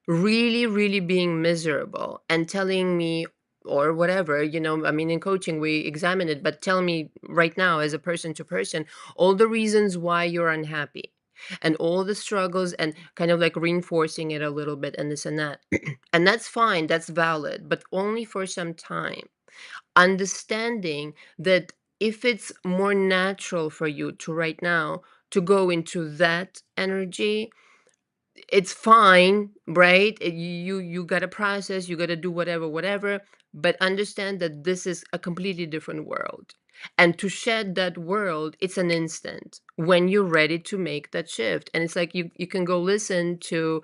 really, really being miserable and telling me, or whatever, I mean, in coaching, we examine it, but tell me right now, as a person to person, all the reasons why you're unhappy and all the struggles, and kind of like reinforcing it a little bit and this and that. And that's fine, that's valid, but only for some time. Understanding that if it's more natural for you to right now to go into that energy, it's fine, right? You got to process, you got to do whatever, whatever, but understand that this is a completely different world. And to shed that world, it's an instant when you're ready to make that shift. And it's like you can go listen to,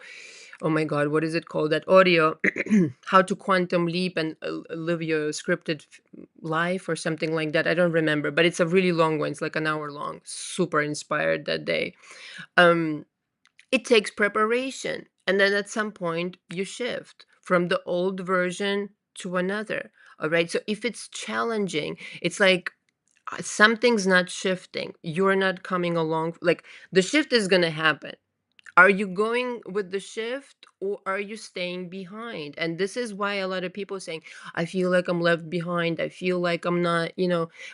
oh my God, what is it called? That audio, how to quantum leap and live your scripted life or something like that. I don't remember, but it's a really long one. It's like an hour long. Super inspired that day. Um, it takes preparation. And then at some point, you shift from the old version to another. All right. So if it's challenging, it's like something's not shifting. You're not coming along. Like the shift is going to happen. Are you going with the shift or are you staying behind? And this is why a lot of people saying, I feel like I'm left behind. I feel like I'm not,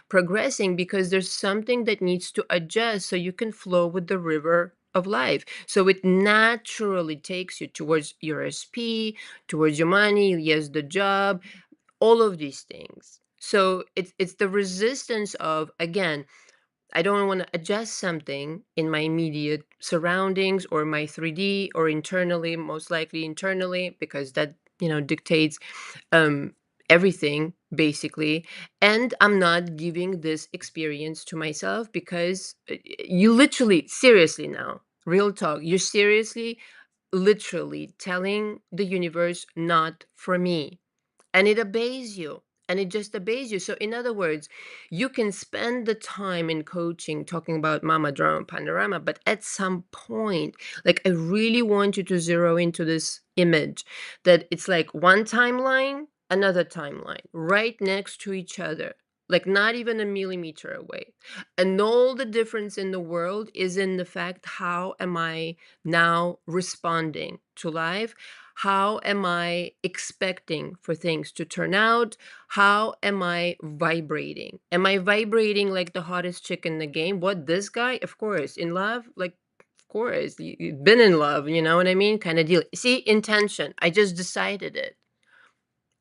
progressing, because there's something that needs to adjust so you can flow with the river of life. So it naturally takes you towards your SP, towards your money, yes, the job, all of these things. So it's the resistance of, again, I don't want to adjust something in my immediate surroundings or my 3D or internally, most likely internally, because that, dictates um, everything basically. And I'm not giving this experience to myself because you literally, seriously now, real talk, you're seriously, literally telling the universe, not for me, and it obeys you, and it just obeys you. So in other words, you can spend the time in coaching talking about mama drama panorama, but at some point, like, I really want you to zero into this image that it's like one timeline, another timeline right next to each other, like not even a millimeter away. And all the difference in the world is in the fact, how am I now responding to life? How am I expecting for things to turn out? How am I vibrating? Am I vibrating like the hottest chick in the game? What, this guy? Of course. In love? Like, of course. You've been in love, you know what I mean? Kind of deal. See, intention. I just decided it.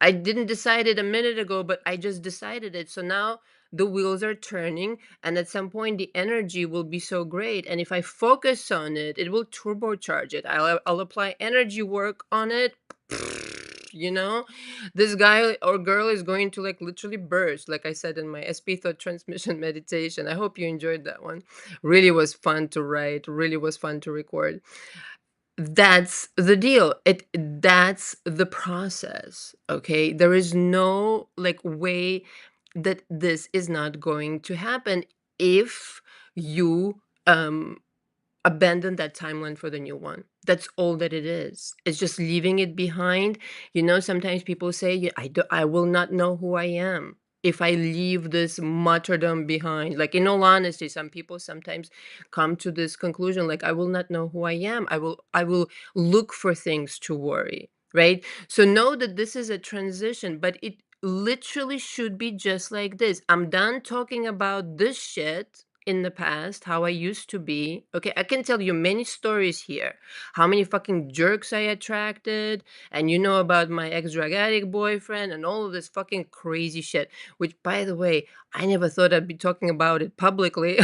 I didn't decide it a minute ago, but I just decided it. So now the wheels are turning, and at some point the energy will be so great. And if I focus on it, it will turbocharge it. I'll apply energy work on it. You know, this guy or girl is going to like literally burst, like I said in my SP thought transmission meditation. I hope you enjoyed that one. Really was fun to write, really was fun to record. That's the deal. That's the process. Okay. There is no like way that this is not going to happen if you um abandon that timeline for the new one. That's all that it is. It's just leaving it behind. Sometimes people say, "Yeah, I will not know who I am if I leave this martyrdom behind." Like, in all honesty, some people sometimes come to this conclusion, like, I will not know who I am. I will look for things to worry, right? So know that this is a transition, but it literally should be just like this. I'm done talking about this shit in the past, how I used to be. Okay, I can tell you many stories here. How many fucking jerks I attracted, and about my ex drug addict boyfriend, and all of this fucking crazy shit. Which, by the way, I never thought I'd be talking about it publicly.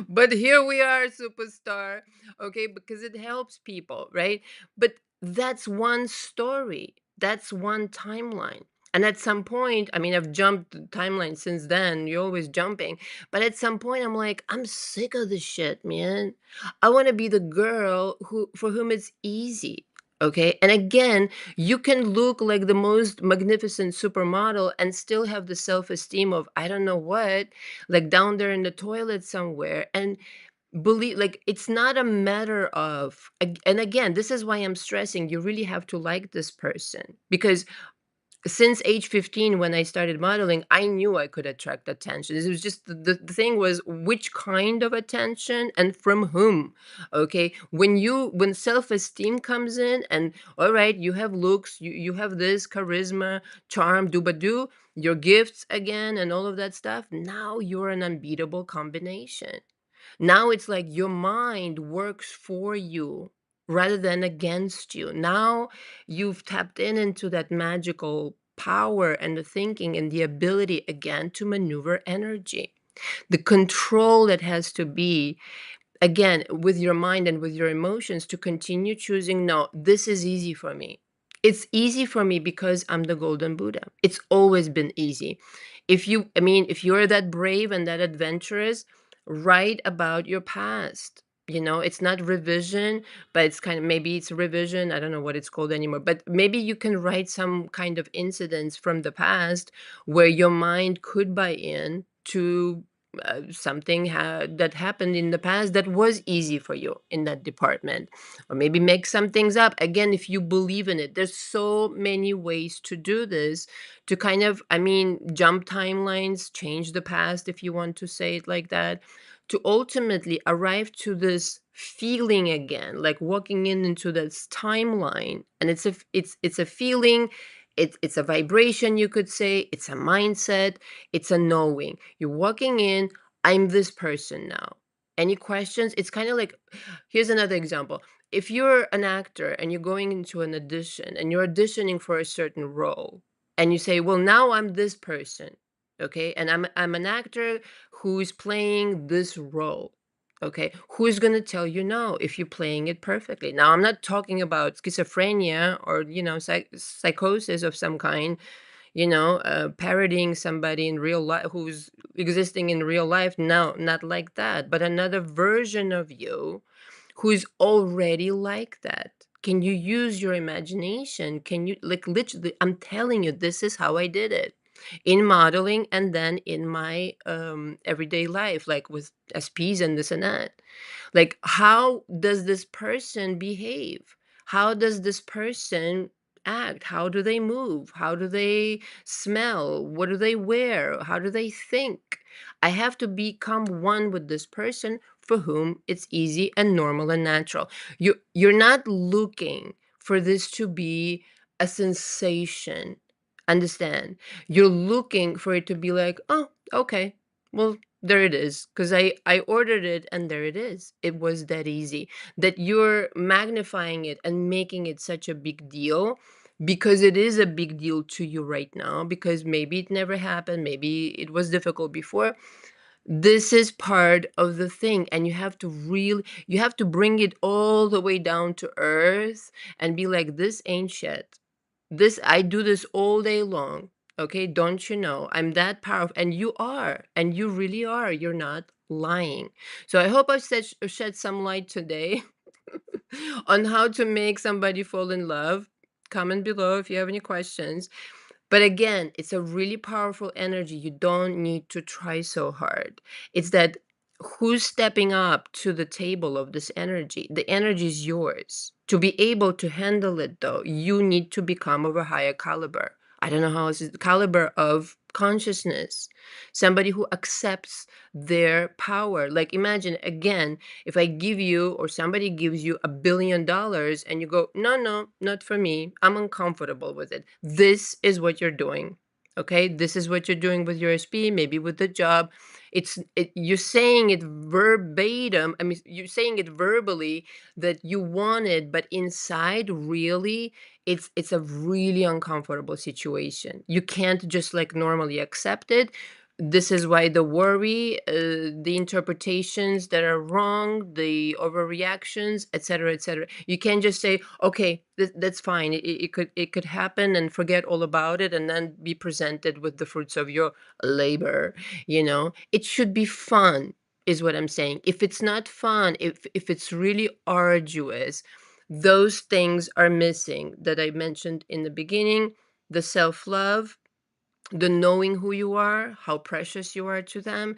But here we are, superstar. Okay, because it helps people, right? But that's one story, that's one timeline. And at some point, I mean, I've jumped the timeline since then. You're always jumping. But at some point, I'm like, I'm sick of this shit, man. I want to be the girl for whom it's easy. Okay. And again, you can look like the most magnificent supermodel and still have the self-esteem of, I don't know what, like down there in the toilet somewhere. And believe, like, it's not a matter of, and again, this is why I'm stressing, you really have to like this person, because since age 15, when I started modeling, I knew I could attract attention. It was just the thing was which kind of attention and from whom. Okay. When self-esteem comes in, and all right, you have looks, you have this charisma, charm, do your gifts again, and all of that stuff. Now you're an unbeatable combination. Now it's like your mind works for you rather than against you. Now you've tapped into that magical power and the thinking and the ability again to maneuver energy. The control that has to be again with your mind and with your emotions to continue choosing, no, this is easy for me. It's easy for me because I'm the golden Buddha. It's always been easy. If you're that brave and that adventurous, write about your past. It's not revision, but it's kind of, maybe it's revision, I don't know what it's called anymore, but maybe you can write some kind of incidents from the past where your mind could buy in to something that happened in the past that was easy for you in that department, or maybe make some things up again if you believe in it. There's so many ways to do this, to kind of, jump timelines, change the past, if you want to say it like that, to ultimately arrive to this feeling again, like walking into this timeline. And it's a feeling, it's a vibration, you could say, it's a mindset, it's a knowing. You're walking in, I'm this person now. Any questions? It's kind of like, here's another example. If you're an actor and you're going into an audition and you're auditioning for a certain role, and you say, well, now I'm this person, okay? And I'm an actor who's playing this role. Okay, who's going to tell you no if you're playing it perfectly? Now, I'm not talking about schizophrenia or, psychosis of some kind, parodying somebody in real life who's existing in real life. No, not like that, but another version of you who's already like that. Can you use your imagination? Can you, like, literally, I'm telling you, this is how I did it in modeling and then in my everyday life, like with SPs and this and that. Like, how does this person behave? How does this person act? How do they move? How do they smell? What do they wear? How do they think? I have to become one with this person for whom it's easy and normal and natural. You're not looking for this to be a sensation. Understand? You're looking for it to be like, oh, okay. Well, there it is, because I ordered it and there it is. It was that easy. That you're magnifying it and making it such a big deal because it is a big deal to you right now, because maybe it never happened, maybe it was difficult before. This is part of the thing, and you have to bring it all the way down to earth and be like, this ain't shit. This, I do this all day long. Okay, don't you know? I'm that powerful, and you are, and you really are. You're not lying. So I hope I've shed some light today on how to make somebody fall in love. Comment below if you have any questions. But again, it's a really powerful energy. You don't need to try so hard. It's that, who's stepping up to the table of this energy? The energy is yours. To be able to handle it, though, you need to become of a higher caliber. I don't know how it's the caliber of consciousness. Somebody who accepts their power. Like, imagine again, if I give you, or somebody gives you $1 billion and you go, no, no, not for me. I'm uncomfortable with it. This is what you're doing. Okay. This is what you're doing with your SP, maybe with the job. You're saying it verbatim. I mean, you're saying it verbally that you want it, but inside, really, it's a really uncomfortable situation. You can't just like normally accept it. This is why the worry, the interpretations that are wrong, the overreactions, etc., etc. You can't just say, "Okay, that's fine. It could happen," and forget all about it, and then be presented with the fruits of your labor. It should be fun, is what I'm saying. If it's not fun, if it's really arduous, those things are missing that I mentioned in the beginning: the self love, the knowing who you are, how precious you are to them,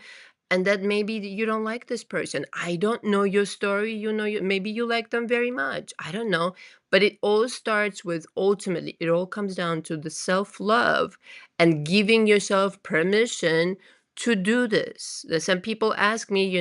and that maybe you don't like this person. I don't know your story. Maybe you like them very much. I don't know. But it all starts with, ultimately, it all comes down to the self love and giving yourself permission to do this. There's some people ask me,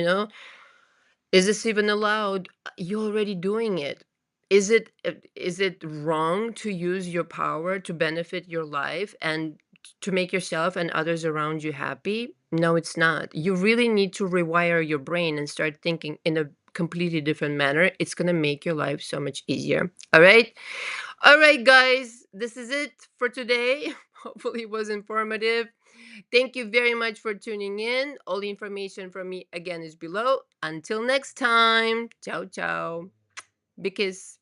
is this even allowed? You're already doing it. Is it wrong to use your power to benefit your life and to make yourself and others around you happy? No, it's not. You really need to rewire your brain and start thinking in a completely different manner. It's going to make your life so much easier. All right? All right, guys, this is it for today. Hopefully, it was informative. Thank you very much for tuning in. All the information from me again is below. Until next time, ciao, ciao. Because